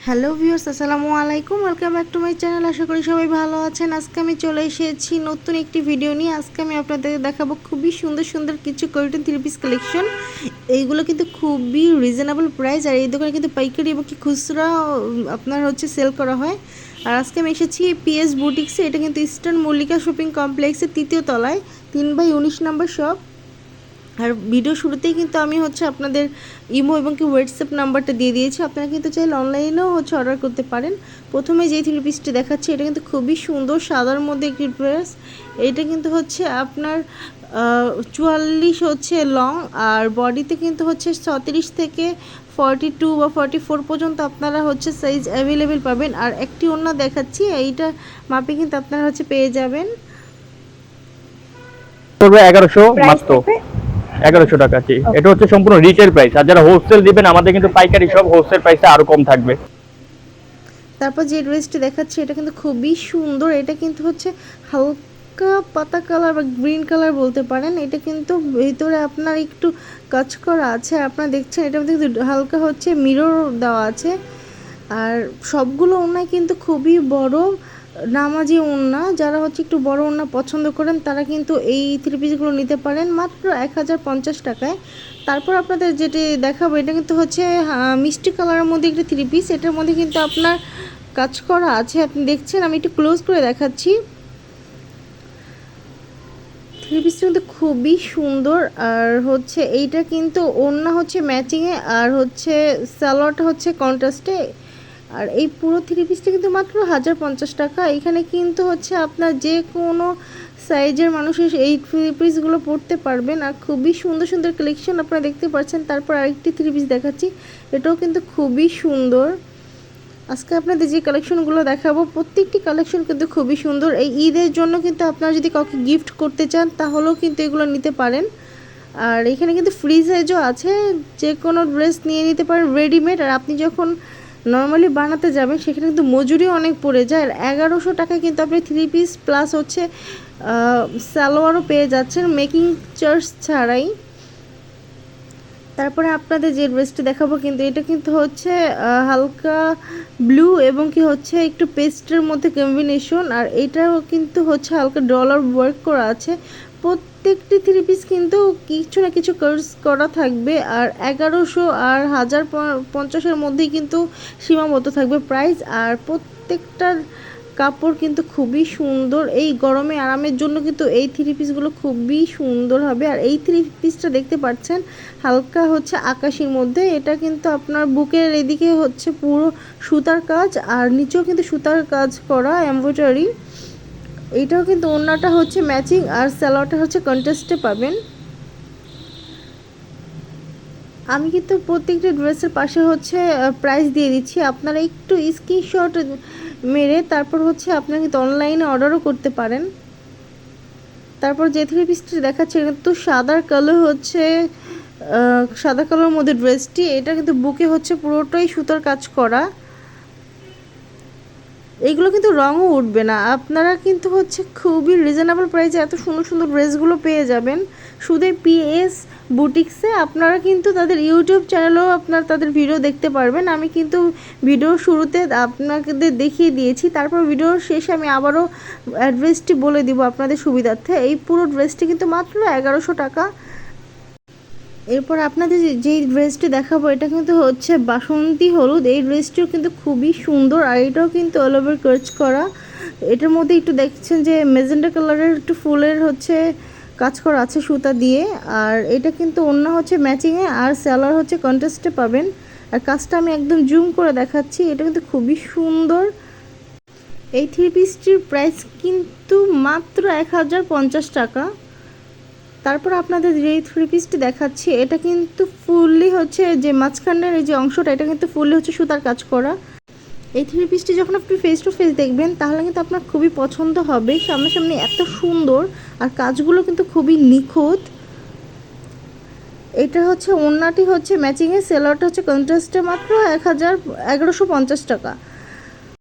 Hello viewers, আসসালামু আলাইকুম। Welcome back to my channel. আশা করি সবাই ভালো আছেন। আজকে আমি চলে এসেছি নতুন একটি ভিডিও নিয়ে। আজকে আমি আপনাদের দেখাবো খুবই সুন্দর সুন্দর কিছু কটন থ্রি পিস কালেকশন। এইগুলো কিন্তু খুবই রিজনেবল প্রাইস, আর এই দোকানে কিন্তু পাইকারি এবং কি খুচরা আপনার হচ্ছে সেল করা হয়। আর আজকে আমি এসেছি পিএস বুটিক্সে। এটা কিন্তু ইস্টার্ন মল্লিকা শপিং কমপ্লেক্সের 3য় তলায় 3/19 নম্বর শপ। আর ভিডিও শুরুতেই কিন্তু আমি হচ্ছে আপনাদের ইমো এবং কি হোয়াটসঅ্যাপ নাম্বারটা দিয়ে দিয়েছি। আপনারা কিন্তু চাইলে অনলাইনেও হচ্ছে অর্ডার করতে পারেন। প্রথমে যেই থ্রি পিসটি দেখাচ্ছি এটা কিন্তু খুবই সুন্দর, সাদার মধ্যে একটি ড্রেস। এটা কিন্তু হচ্ছে আপনার 44 হচ্ছে লং, আর বডিতে কিন্তু হচ্ছে 36 থেকে 42 বা 44 পর্যন্ত আপনারা হচ্ছে সাইজ অ্যাভেলেবেল পাবেন। আর একটি ওড়না দেখাচ্ছি, এইটা মাপে কিন্তু আপনারা হচ্ছে পেয়ে যাবেন। 1100 মাত্র 1100 টাকা। এটা হচ্ছে সম্পূর্ণ রিটেল প্রাইস, আর যারা হোলসেল দিবেন আমাদের কিন্তু পাইকারি সব হোলসেল প্রাইসে আরো কম থাকবে। তারপর যে ড্রেসটি দেখাচ্ছি এটা কিন্তু খুবই সুন্দর। এটা কিন্তু হচ্ছে হালকা পাতা কালার বা গ্রিন কালার বলতে পারেন। এটা কিন্তু ভিতরে আপনার একটু কাজ করা আছে, আপনারা দেখছেন এটার মধ্যে কিন্তু হালকা হচ্ছে মিরর দেওয়া আছে। আর সবগুলো ওড়নায় কিন্তু খুবই বড় নামাজি ওড়না। যারা হচ্ছে একটু বড় ওড়না পছন্দ করেন তারা কিন্তু এই থ্রি পিসগুলো নিতে পারেন মাত্র 1050 টাকায়। তারপর আপনাদের যেটি দেখাবো এটা কিন্তু হচ্ছে মিষ্টি কালারের মধ্যে একটি থ্রি পিস। এটার মধ্যে কিন্তু আপনার কাজ করা আছে, আপনি দেখছেন। আমি একটু ক্লোজ করে দেখাচ্ছি। থ্রি পিসটা কিন্তু খুবই সুন্দর। আর হচ্ছে এইটা কিন্তু ওড়না হচ্ছে ম্যাচিংয়ে, আর হচ্ছে সালোয়ারটা হচ্ছে কন্ট্রাস্টে। আর এই পুরো থ্রি পিসটা কিন্তু মাত্র 1050 টাকা। এখানে কিন্তু হচ্ছে আপনার যে কোনো সাইজের মানুষের এই থ্রি পিসগুলো পরতে পারবেন। আর খুবই সুন্দর সুন্দর কালেকশন আপনারা দেখতে পাচ্ছেন। তারপর আরেকটি থ্রি পিস দেখাচ্ছি, এটাও কিন্তু খুবই সুন্দর। আজকে আপনাদের যে কালেকশনগুলো দেখাবো প্রত্যেকটি কালেকশন কিন্তু খুবই সুন্দর। এই ঈদের জন্য কিন্তু আপনারা যদি কাউকে গিফট করতে চান তাহলেও কিন্তু এগুলো নিতে পারেন। আর এখানে কিন্তু ফ্রি সাইজও আছে, যে কোনো ড্রেস নিয়ে নিতে পারেন রেডিমেড। আর আপনি যখন নর্মালি বানাতে যাবেন সেখানে কিন্তু মজুরি অনেক পড়ে যায়। আর 1100 টাকায় কিন্তু আপনি থ্রি পিস প্লাস হচ্ছে সালোয়ারও পেয়ে যাচ্ছেন মেকিং চার্জ ছাড়াই। তারপরে আপনাদের যে ড্রেসটি দেখাবো কিন্তু এটা কিন্তু হচ্ছে হালকা ব্লু এবং কি হচ্ছে একটু পেস্টের মধ্যে কম্বিনেশন। আর এটাও কিন্তু হচ্ছে হালকা ডলার ওয়ার্ক করা আছে। প্রত্যেকটি থ্রি পিস কিন্তু কিছু না কিছু কার্স করা থাকবে। আর 1100 আর 1050-এর মধ্যেই কিন্তু সীমাবদ্ধ থাকবে প্রাইস। আর প্রত্যেকটার কাপড় কিন্তু খুবই সুন্দর। এই গরমে আরামের জন্য কিন্তু এই থ্রি পিসগুলো খুবই সুন্দর হবে। আর এই থ্রি পিসটা দেখতে পাচ্ছেন হালকা হচ্ছে আকাশির মধ্যে। এটা কিন্তু আপনার বুকের এদিকে হচ্ছে পুরো সুতার কাজ, আর নিচেও কিন্তু সুতার কাজ করা এমব্রয়ডারি। এইটাও কিন্তু ওড়নাটা হচ্ছে ম্যাচিং, আর সালোয়ারটা হচ্ছে কন্ট্রাস্টে পাবেন। আমি কিন্তু প্রত্যেকটা ড্রেসের পাশে হচ্ছে প্রাইস দিয়ে দিচ্ছি, আপনারা একটু স্ক্রিনশট মেরে তারপর হচ্ছে আপনারা কিন্তু অনলাইনে অর্ডারও করতে পারেন। তারপর যে থ্রি পিসটি দেখাচ্ছে কিন্তু সাদার কালার হচ্ছে সাদা কালার মধ্যে ড্রেসটি। এটা কিন্তু বুকে হচ্ছে পুরোটাই সুতার কাজ করা। এইগুলো কিন্তু রঙও উঠবে না। আপনারা কিন্তু হচ্ছে খুবই রিজনেবল প্রাইসে এত সুন্দর সুন্দর ড্রেসগুলো পেয়ে যাবেন শুধু পিএস বুটিক্সে। আপনারা কিন্তু তাদের ইউটিউব চ্যানেলেও আপনারা তাদের ভিডিও দেখতে পারবেন। আমি কিন্তু ভিডিওর শুরুতে আপনাদের দেখিয়ে দিয়েছি, তারপর ভিডিওর শেষে আমি আবারও অ্যাড্রেসটি বলে দিব আপনাদের সুবিধার্থে। এই পুরো ড্রেসটি কিন্তু মাত্র 1100 টাকা। এরপর আপনাদের যেই ড্রেসটি দেখাবো এটা কিন্তু হচ্ছে বাসন্তী হলুদ। এই ড্রেসটিও কিন্তু খুবই সুন্দর, আর এটাও কিন্তু অল ওভার কাজ করা। এটার মধ্যে একটু দেখছেন যে মেজেন্ডা কালারের একটু ফুলের হচ্ছে কাজ করা আছে সুতা দিয়ে। আর এটা কিন্তু ওড়না হচ্ছে ম্যাচিংয়ে, আর সালোয়ার হচ্ছে কন্ট্রাস্টে পাবেন। আর কাজটা আমি একদম জুম করে দেখাচ্ছি, এটা কিন্তু খুবই সুন্দর। এই থ্রি পিসটির প্রাইস কিন্তু মাত্র 1050 টাকা। তারপর আপনাদের যে থ্রি পিসটি দেখাচ্ছি এটা কিন্তু ফুললি হচ্ছে যে মাঝখানের এই যে অংশটা এটা কিন্তু ফুললি হচ্ছে সুতার কাজ করা। এই থ্রি পিসটি যখন আপনি ফেস টু ফেস দেখবেন তাহলে কিন্তু আপনার খুবই পছন্দ হবে। সামনাসামনি এত সুন্দর, আর কাজগুলো কিন্তু খুবই নিখুঁত। এটা হচ্ছে ওড়নাটি হচ্ছে ম্যাচিংয়ে, সেলোয়ারটা হচ্ছে কন্ট্রাস্টে মাত্র 1150 টাকা।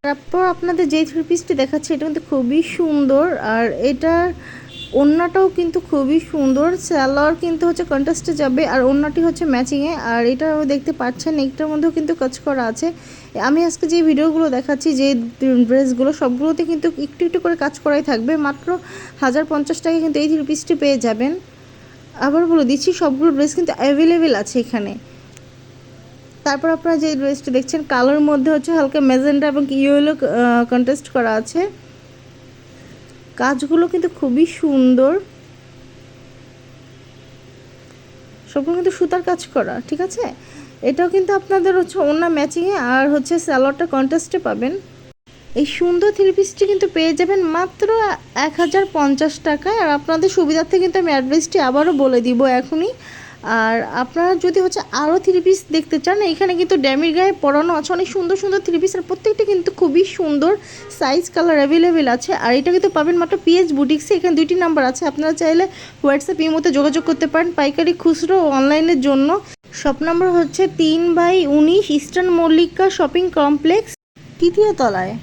তারপর আপনাদের যে থ্রি পিসটি দেখাচ্ছে এটা কিন্তু খুবই সুন্দর, আর এটার ওড়নাটাও কিন্তু খুবই সুন্দর। সালোয়ার কিন্তু হচ্ছে কন্ট্রাস্টে যাবে, আর ওড়নাটি হচ্ছে ম্যাচিংয়ে। আর এটাও দেখতে পাচ্ছেন এটার মধ্যেও কিন্তু কাজ করা আছে। আমি আজকে যে ভিডিওগুলো দেখাচ্ছি, যে ড্রেসগুলো, সবগুলোতে কিন্তু একটু একটু করে কাজ করাই থাকবে। মাত্র 1050 টাকা কিন্তু এই 3 পিসটি পেয়ে যাবেন। আবার বলে দিচ্ছি, সবগুলো ড্রেস কিন্তু অ্যাভেলেবেল আছে এখানে। তারপর আপনারা যে ড্রেসটি দেখছেন, কালোর মধ্যে হচ্ছে হালকা ম্যাজেন্ডা এবং ইয়েলো কন্ট্রাস্ট করা আছে। কাজগুলো কিন্তু খুবই সুন্দর, সবগুলো কিন্তু সুতার কাজ করা, ঠিক আছে। এটাও কিন্তু আপনাদের হচ্ছে ওড়না ম্যাচিংয়ে আর হচ্ছে সালোয়ারটা কন্ট্রাস্টে পাবেন। এই সুন্দর 3 পিসটি কিন্তু পেয়ে যাবেন মাত্র 1050 টাকায়। আর আপনাদের সুবিধার্থে কিন্তু আমি অ্যাড্রেসটি আবারও বলে দিব এখনই। আর আপনারা যদি হচ্ছে আরও 3 পিস দেখতে চান, এখানে কিন্তু ড্যামির গায়ে পরানো আছে অনেক সুন্দর সুন্দর 3 পিস, আর প্রত্যেকটা কিন্তু খুবই সুন্দর, সাইজ কালার অ্যাভেলেবেল আছে। আর এটা কিন্তু পাবেন মাত্র পিএস বুটিক্সে। এখানে 2টি নাম্বার আছে, আপনারা চাইলে হোয়াটসঅ্যাপ ইমোতে যোগাযোগ করতে পারেন পাইকারি, খুচরো ও অনলাইনের জন্য। শপ নাম্বার হচ্ছে 3/19 ইস্টার্ন মল্লিকা শপিং কমপ্লেক্স, 3য় তলায়।